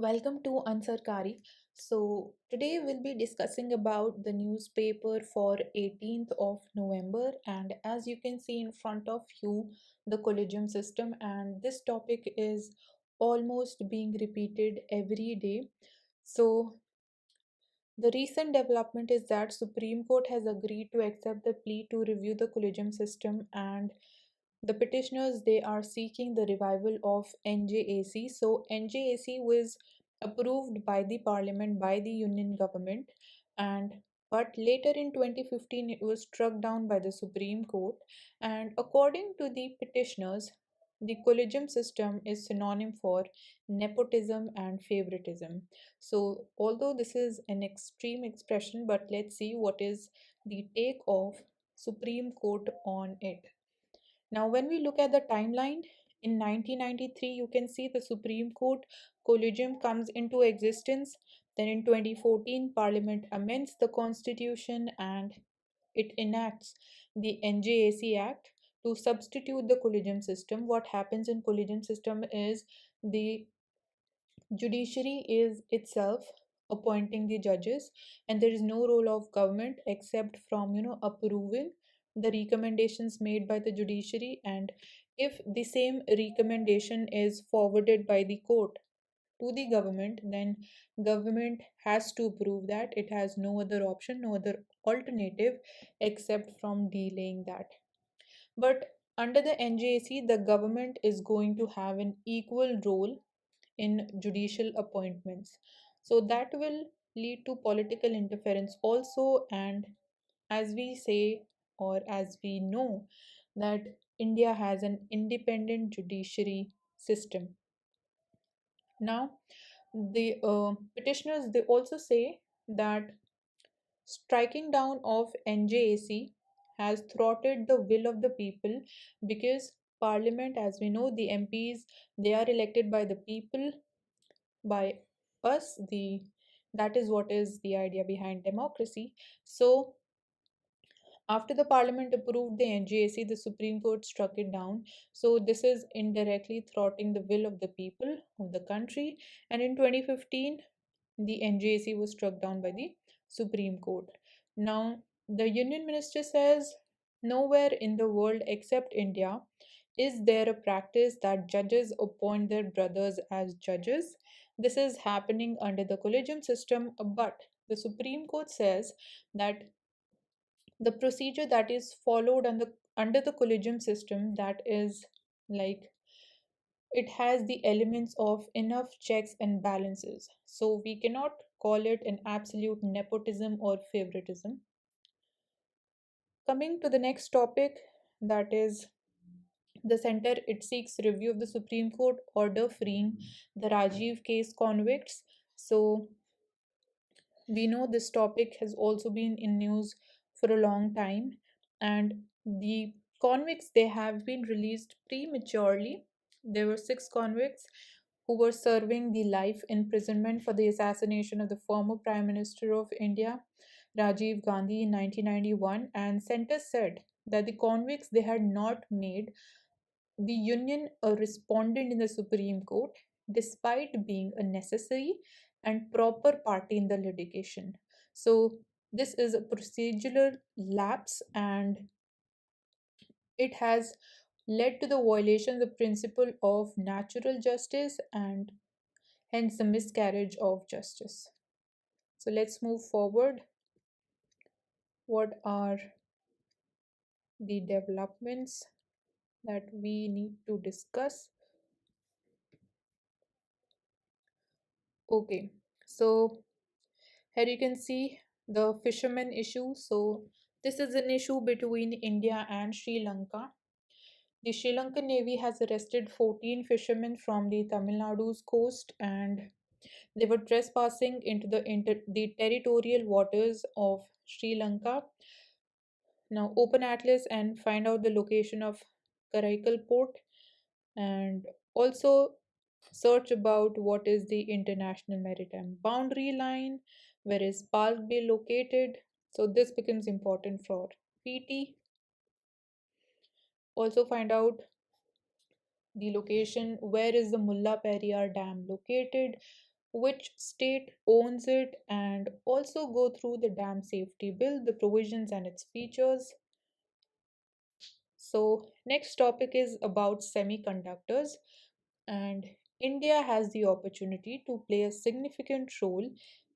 Welcome to Ansarkari. So today we'll be discussing about the newspaper for 18th of November, and as you can see in front of you the Collegium system, and this topic is almost being repeated every day. So the recent development is that Supreme Court has agreed to accept the plea to review the Collegium system, and the petitioners they are seeking the revival of NJAC. So NJAC was approved by the parliament by the union government, and but later in 2015 it was struck down by the Supreme Court. And according to the petitioners, the collegium system is synonym for nepotism and favoritism. So although this is an extreme expression, but let's see what is the take of Supreme Court on it. Now, when we look at the timeline, in 1993, you can see the Supreme Court Collegium comes into existence. Then in 2014, Parliament amends the Constitution and it enacts the NJAC Act to substitute the collegium system. What happens in collegium system is the judiciary is itself appointing the judges, and there is no role of government except from approving the recommendations made by the judiciary. And if the same recommendation is forwarded by the court to the government, then government has to approve that. It has no other option, no other alternative except from delaying that. But under the NJC, the government is going to have an equal role in judicial appointments. So that will lead to political interference also. And as we say, or as we know, that India has an independent judiciary system. Now, the petitioners they also say that striking down of NJAC has thwarted the will of the people, because Parliament, as we know, the MPs they are elected by the people, by us, the that is what is the idea behind democracy. So after the parliament approved the NJAC, the Supreme Court struck it down. So this is indirectly thwarting the will of the people of the country. And in 2015, the NJAC was struck down by the Supreme Court. Now, the Union Minister says nowhere in the world except India is there a practice that judges appoint their brothers as judges. This is happening under the collegium system, but the Supreme Court says that the procedure that is followed under the collegium system, that is like it has the elements of enough checks and balances, so we cannot call it an absolute nepotism or favoritism. Coming to the next topic, that is the center it seeks review of the Supreme Court order freeing the Rajiv case convicts. So we know this topic has also been in news for a long time, and the convicts they have been released prematurely. There were six convicts who were serving the life imprisonment for the assassination of the former Prime Minister of India, Rajiv Gandhi, in 1991, and center said that the convicts they had not made the union a respondent in the Supreme Court despite being a necessary and proper party in the litigation. So, this is a procedural lapse, and it has led to the violation of the principle of natural justice and hence the miscarriage of justice. So, let's move forward. What are the developments that we need to discuss? Okay, so here you can see the fishermen issue. So this is an issue between India and Sri Lanka. The Sri Lankan Navy has arrested 14 fishermen from the Tamil Nadu's coast, and they were trespassing into the territorial waters of Sri Lanka. Now open atlas and find out the location of Karaikol port, and also search about what is the international maritime boundary line, where is Park Bay located. So this becomes important for PT. Also find out the location, where is the Mulla Periyar Dam located, which state owns it, and also go through the dam safety bill, the provisions and its features. So, next topic is about semiconductors, and India has the opportunity to play a significant role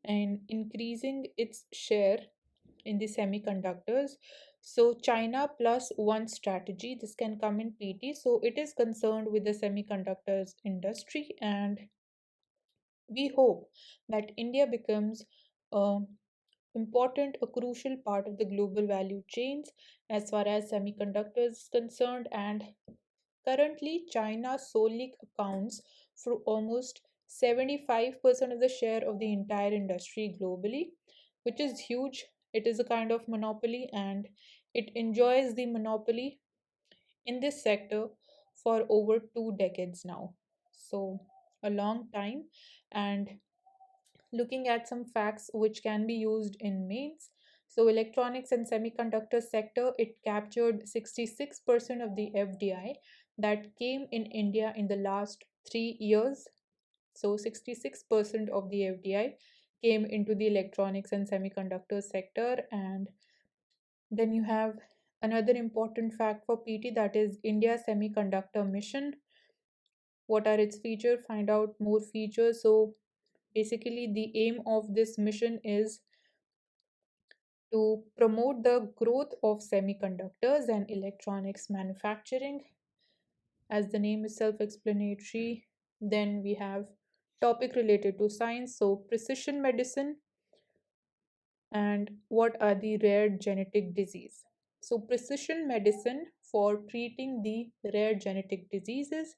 in increasing its share in the semiconductors. So, China plus one strategy, this can come in PT. So, it is concerned with the semiconductors industry, and we hope that India becomes a important, a crucial part of the global value chains as far as semiconductors is concerned. And currently, China solely accounts for almost 75% of the share of the entire industry globally, which is huge. It is a kind of monopoly, and it enjoys the monopoly in this sector for over 2 decades now. So, a long time. And looking at some facts which can be used in mains. So electronics and semiconductor sector, it captured 66% of the FDI that came in India in the last 3 years. So 66% of the FDI came into the electronics and semiconductor sector. And then you have another important fact for PT, that is India Semiconductor Mission. What are its features? Find out more features. So basically the aim of this mission is to promote the growth of semiconductors and electronics manufacturing, as the name is self explanatory. Then we have topic related to science, so precision medicine and what are the rare genetic disease. So precision medicine for treating the rare genetic diseases.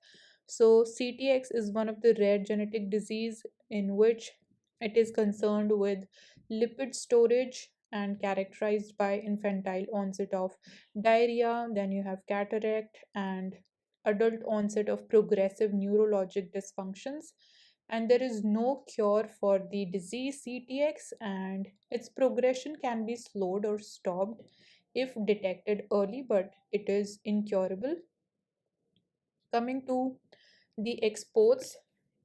So CTX is one of the rare genetic disease in which it is concerned with lipid storage and characterized by infantile onset of diarrhea. Then you have cataract and adult onset of progressive neurologic dysfunctions, and there is no cure for the disease CTX, and its progression can be slowed or stopped if detected early, but it is incurable. Coming to the exports,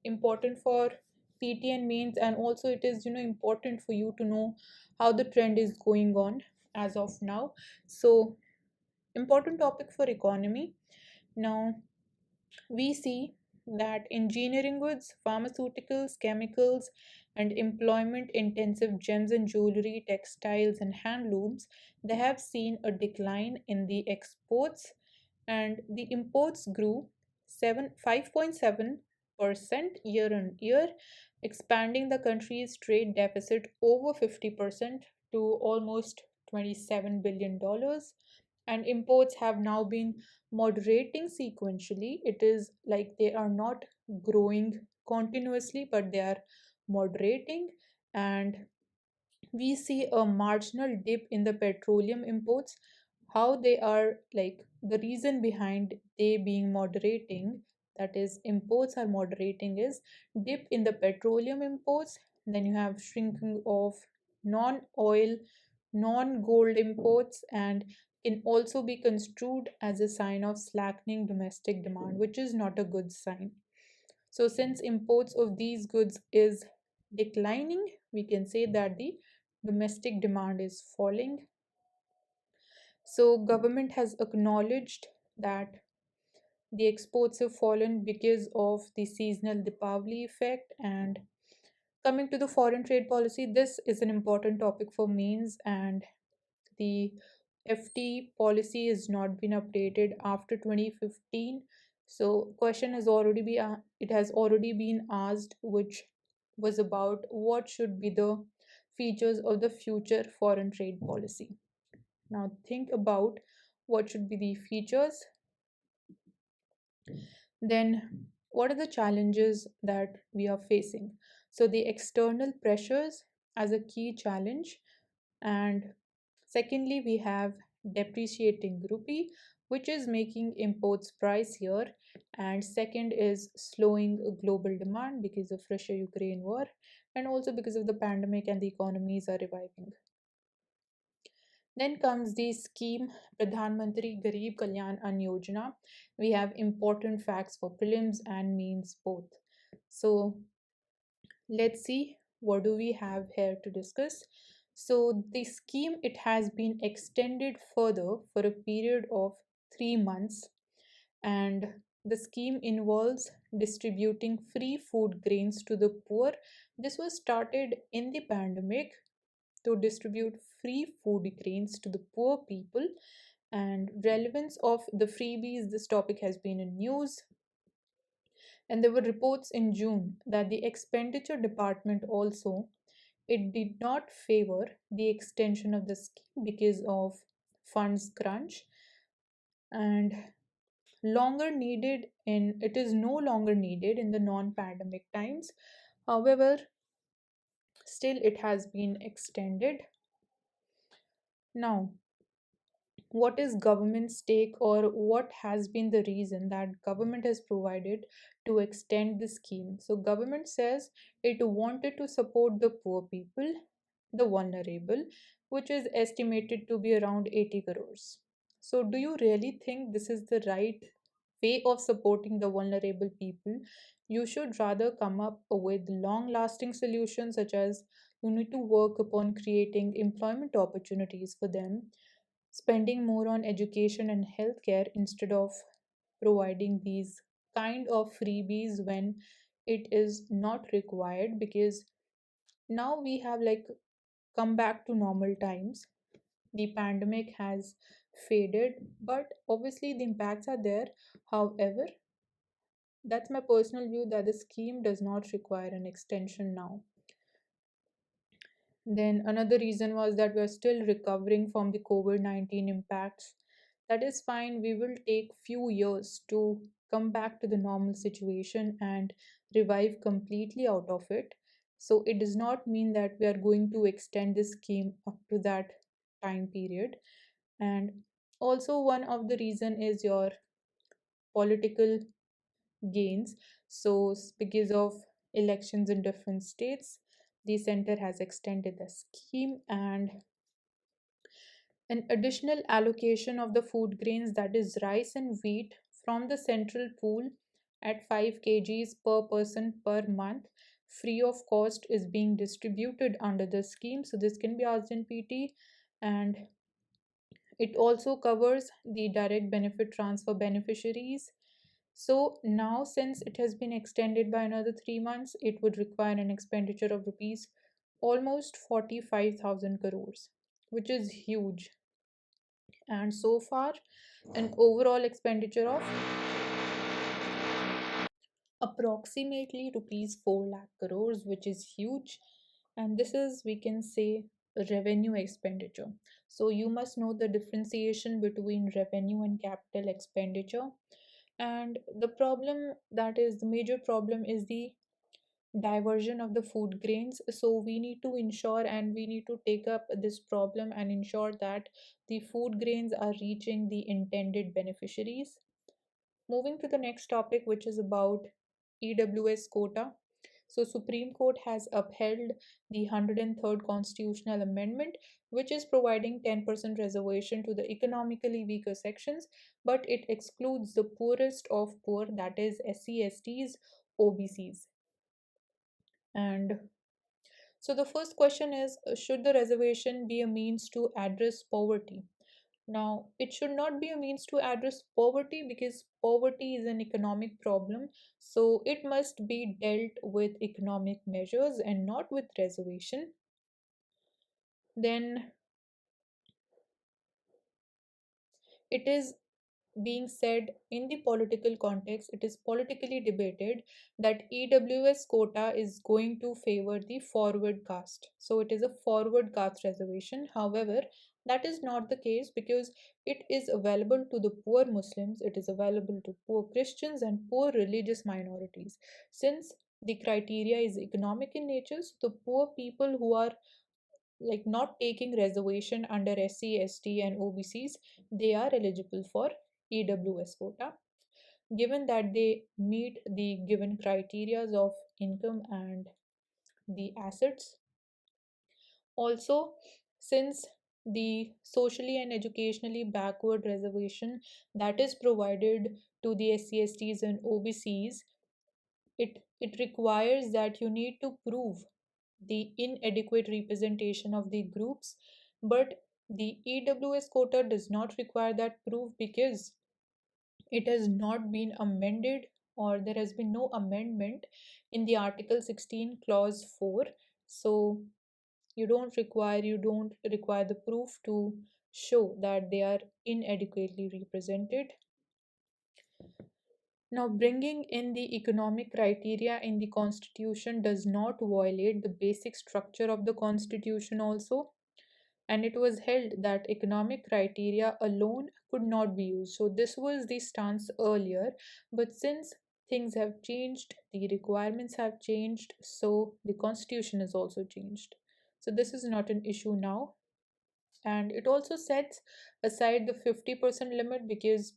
important for PTN means, and also it is important for you to know how the trend is going on as of now. So important topic for economy. Now we see that engineering goods, pharmaceuticals, chemicals, and employment intensive gems and jewelry, textiles, and handlooms, they have seen a decline in the exports, and the imports grew 5.7% year on year, expanding the country's trade deficit over 50% to almost $27 billion. And imports have now been moderating sequentially. It is like they are not growing continuously, but they are moderating. And we see a marginal dip in the petroleum imports. How they are, like, the reason behind they being moderating, that is imports are moderating, is dip in the petroleum imports. Then you have shrinking of non-oil, non-gold imports, and can also be construed as a sign of slackening domestic demand, which is not a good sign. So since imports of these goods is declining, we can say that the domestic demand is falling. So government has acknowledged that the exports have fallen because of the seasonal Deepavali effect. And coming to the foreign trade policy, this is an important topic for mains, and the FT policy has not been updated after 2015. So question has already been it has already been asked, which was about what should be the features of the future foreign trade policy. Now think about what should be the features. Then what are the challenges that we are facing? So the external pressures as a key challenge, and secondly, we have depreciating rupee, which is making imports pricier. And second is slowing global demand because of Russia-Ukraine war, and also because of the pandemic and the economies are reviving. Then comes the scheme Pradhan Mantri Garib Kalyan and Yojana. We have important facts for prelims and means both. So Let's see what do we have here to discuss. So the scheme, it has been extended further for a period of 3 months, and the scheme involves distributing free food grains to the poor. This was started in the pandemic to distribute free food grains to the poor people. And relevance of the freebies, this topic has been in news, and there were reports in June that the expenditure department also, it did not favor the extension of the scheme because of funds crunch, and longer needed in it is no longer needed in the non-pandemic times. However, still it has been extended. Now, what is government's take, or what has been the reason that government has provided to extend the scheme? So government says it wanted to support the poor people, the vulnerable, which is estimated to be around 80 crores. So do you really think this is the right way of supporting the vulnerable people? You should rather come up with long lasting solutions, such as you need to work upon creating employment opportunities for them, spending more on education and healthcare instead of providing these kind of freebies when it is not required, because now we have like come back to normal times. The pandemic has faded, but obviously the impacts are there. However, that's my personal view that the scheme does not require an extension now. Then another reason was that we are still recovering from the COVID-19 impacts. That is fine. We will take few years to come back to the normal situation and revive completely out of it. So it does not mean that we are going to extend this scheme up to that time period. And also one of the reason is your political gains. So because of elections in different states, the center has extended the scheme, and an additional allocation of the food grains, that is rice and wheat, from the central pool at 5 kgs per person per month, free of cost, is being distributed under the scheme. So this can be asked in PT. And it also covers the direct benefit transfer beneficiaries. So now, since it has been extended by another 3 months, it would require an expenditure of rupees almost 45,000 crores, which is huge. And so far, an overall expenditure of approximately rupees 4 lakh crores, which is huge. And this is, we can say, revenue expenditure. So you must know the differentiation between revenue and capital expenditure. And the problem, that is the major problem, is the diversion of the food grains. So we need to ensure, and we need to take up this problem and ensure that the food grains are reaching the intended beneficiaries. Moving to the next topic, which is about EWS quota. So Supreme Court has upheld the 103rd constitutional amendment, which is providing 10% reservation to the economically weaker sections, but it excludes the poorest of poor, that is SC, STs, OBCs. And so the first question is, should the reservation be a means to address poverty? Now, it should not be a means to address poverty, because poverty is an economic problem. So it must be dealt with economic measures and not with reservation. Then it is being said in the political context, it is politically debated that EWS quota is going to favor the forward caste. So it is a forward caste reservation. However, that is not the case, because it is available to the poor Muslims, it is available to poor Christians and poor religious minorities. Since the criteria is economic in nature, so the poor people who are like not taking reservation under SC, ST, and OBCs, they are eligible for EWS quota, given that they meet the given criterias of income and the assets. Also, since the socially and educationally backward reservation that is provided to the SC, STs, and OBCs, it requires that you need to prove the inadequate representation of the groups, but the EWS quota does not require that proof because it has not been amended, or there has been no amendment in the Article 16 clause 4. So you don't require the proof to show that they are inadequately represented. Now, bringing in the economic criteria in the constitution does not violate the basic structure of the constitution also, and it was held that economic criteria alone could not be used. So this was the stance earlier, but since things have changed, the requirements have changed, so the constitution has also changed. So this is not an issue now. And it also sets aside the 50% limit because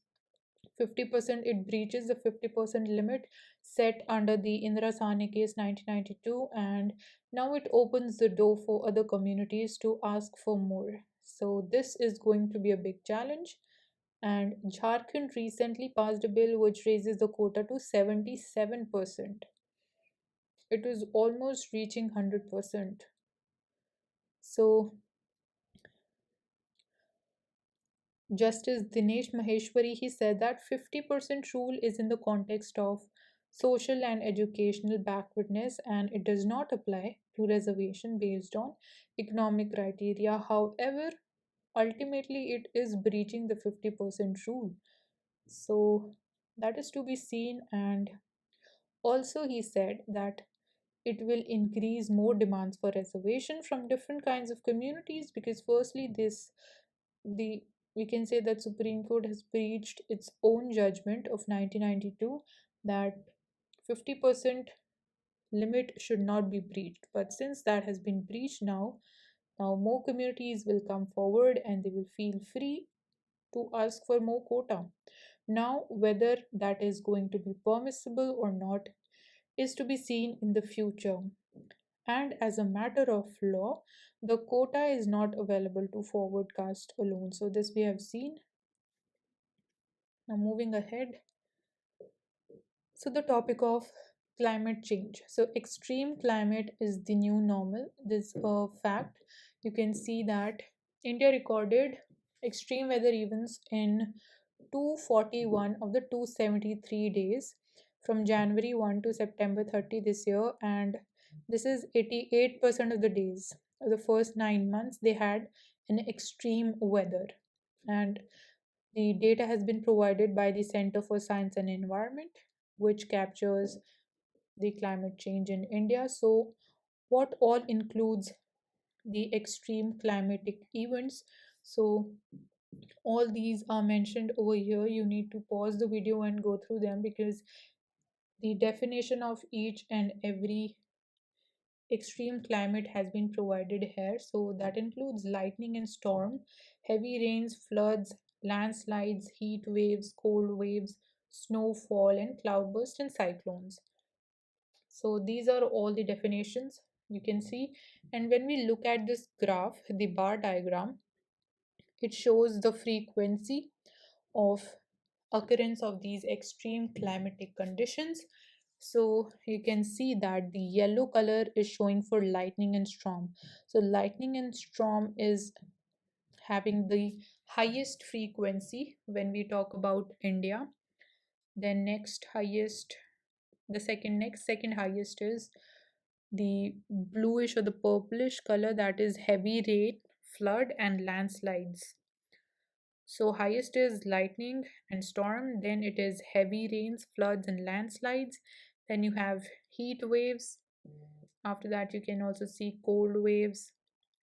50% it breaches the 50% limit set under the Indira Sahni case 1992, and now it opens the door for other communities to ask for more. So this is going to be a big challenge. And Jharkhand recently passed a bill which raises the quota to 77%. It was almost reaching 100%. So Justice Dinesh Maheshwari, he said that 50% rule is in the context of social and educational backwardness, and it does not apply to reservation based on economic criteria. However, ultimately it is breaching the 50% rule. So that is to be seen. And also he said that it will increase more demands for reservation from different kinds of communities because firstly the we can say that Supreme Court has breached its own judgment of 1992 that 50% limit should not be breached. But since that has been breached now more communities will come forward and they will feel free to ask for more quota. Now, whether that is going to be permissible or not is to be seen in the future. And as a matter of law, the quota is not available to forward caste alone. So, this we have seen. Now, moving ahead. So, the topic of climate change. So, extreme climate is the new normal. This fact, you can see that India recorded extreme weather events in 241 of the 273 days from January 1 to September 30 this year, and this is 88% of the days. Of the first 9 months, they had an extreme weather, and the data has been provided by the Center for Science and Environment, which captures the climate change in India. So, what all includes the extreme climatic events? So, all these are mentioned over here. You need to pause the video and go through them because the definition of each and every extreme climate has been provided here. So, that includes lightning and storm, heavy rains, floods, landslides, heat waves, cold waves, snowfall, and cloudburst and cyclones. So these are all the definitions you can see. And when we look at this graph, the bar diagram, it shows the frequency of occurrence of these extreme climatic conditions. So you can see that the yellow color is showing for lightning and storm. So lightning and storm is having the highest frequency when we talk about India. Then next highest, the second highest is the bluish or the purplish color, that is heavy rain, flood, and landslides. So, highest is lightning and storm, then it is heavy rains, floods, and landslides. Then you have heat waves. After that, you can also see cold waves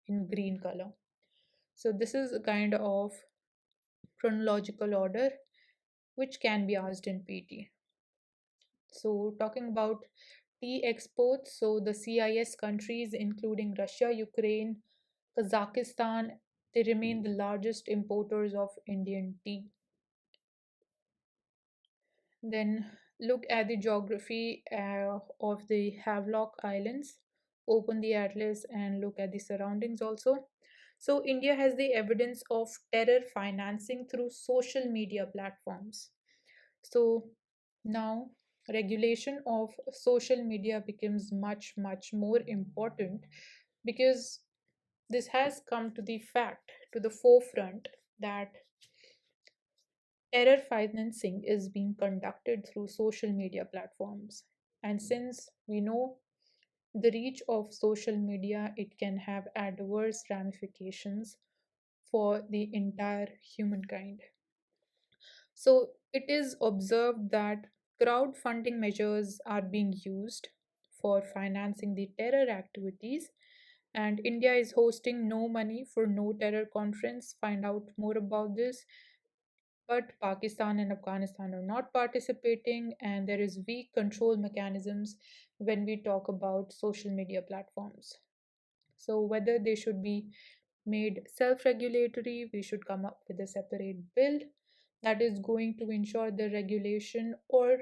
in green color. So, this is a kind of chronological order which can be asked in PT. So, talking about tea exports, so the CIS countries, including Russia, Ukraine, Kazakhstan, they remain the largest importers of Indian tea. Then look at the geography of the Havelock Islands. Open the atlas and look at the surroundings also. So, India has the evidence of terror financing through social media platforms. So, now regulation of social media becomes much more important because this has come to the fact to the forefront that terror financing is being conducted through social media platforms. And since we know the reach of social media, it can have adverse ramifications for the entire humankind. So it is observed that crowdfunding measures are being used for financing the terror activities, and India is hosting No Money for No Terror conference. Find out more about this. But Pakistan and Afghanistan are not participating, and there is weak control mechanisms when we talk about social media platforms. So whether they should be made self-regulatory, we should come up with a separate bill that is going to ensure the regulation, or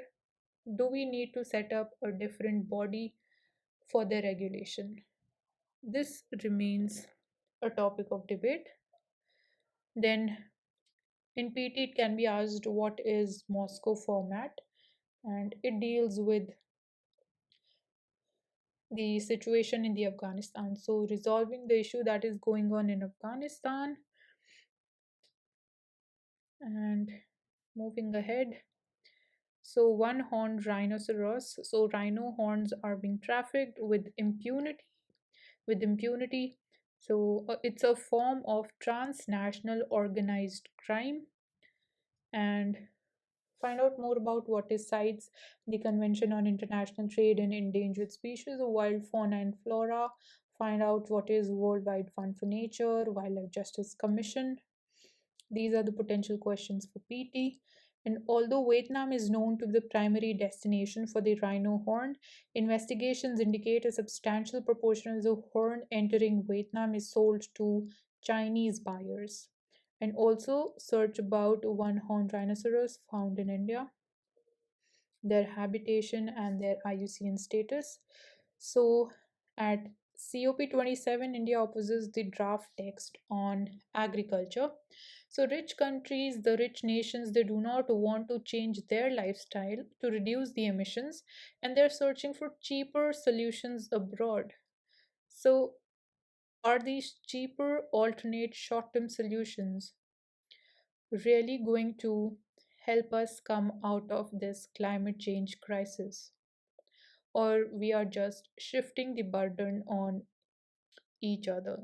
do we need to set up a different body for the regulation? This remains a topic of debate. Then in PT, it can be asked what is Moscow format, and it deals with the situation in the Afghanistan. So resolving the issue that is going on in Afghanistan, and moving ahead. So one horned rhinoceros. So rhino horns are being trafficked with impunity. With impunity. So it's a form of transnational organized crime. And find out more about what is CITES, the Convention on International Trade in Endangered Species of Wild Fauna and Flora. Find out what is Worldwide Fund for Nature, Wildlife Justice Commission. These are the potential questions for PT. And although Vietnam is known to be the primary destination for the rhino horn, investigations indicate a substantial proportion of the horn entering Vietnam is sold to Chinese buyers. And also search about one horned rhinoceros found in India, their habitation, and their IUCN status. So at COP27, India opposes the draft text on agriculture. So rich countries, the rich nations, they do not want to change their lifestyle to reduce the emissions, and they're searching for cheaper solutions abroad. So are these cheaper alternate short-term solutions really going to help us come out of this climate change crisis? Or we are just shifting the burden on each other?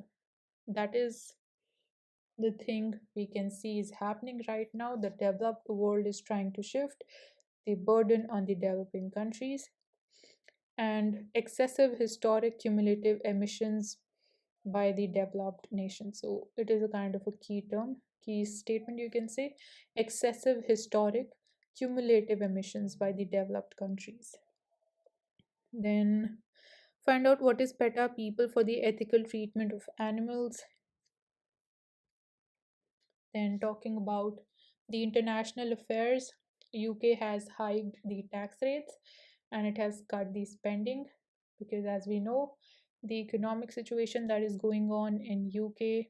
That is the thing we can see is happening right now. The developed world is trying to shift the burden on the developing countries, and excessive historic cumulative emissions by the developed nation. So it is a kind of a key term, key statement, you can say. Excessive historic cumulative emissions by the developed countries. Then find out what is PETA, People for the Ethical Treatment of Animals. Then talking about the international affairs, UK has hiked the tax rates and it has cut the spending because, as we know, the economic situation that is going on in UK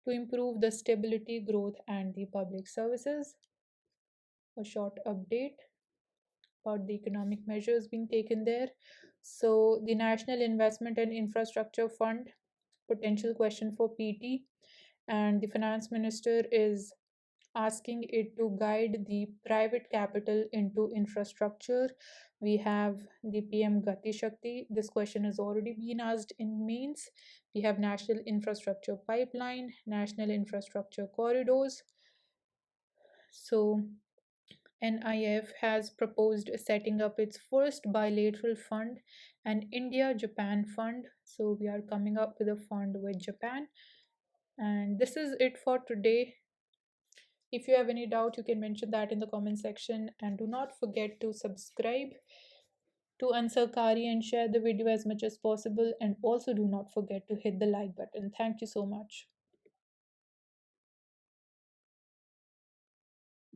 to improve the stability, growth, and the public services. A short update about the economic measures being taken there. So, the National Investment and Infrastructure Fund, potential question for PT, and the finance minister is asking it to guide the private capital into infrastructure. We have the PM Gati Shakti. This question has already been asked in mains. We have National Infrastructure Pipeline, National Infrastructure Corridors. So NIF has proposed setting up its first bilateral fund, an India Japan fund. So we are coming up with a fund with Japan. And this is it for today. If you have any doubt, you can mention that in the comment section. And do not forget to subscribe to Ansarkari and share the video as much as possible. And also do not forget to hit the like button. Thank you so much.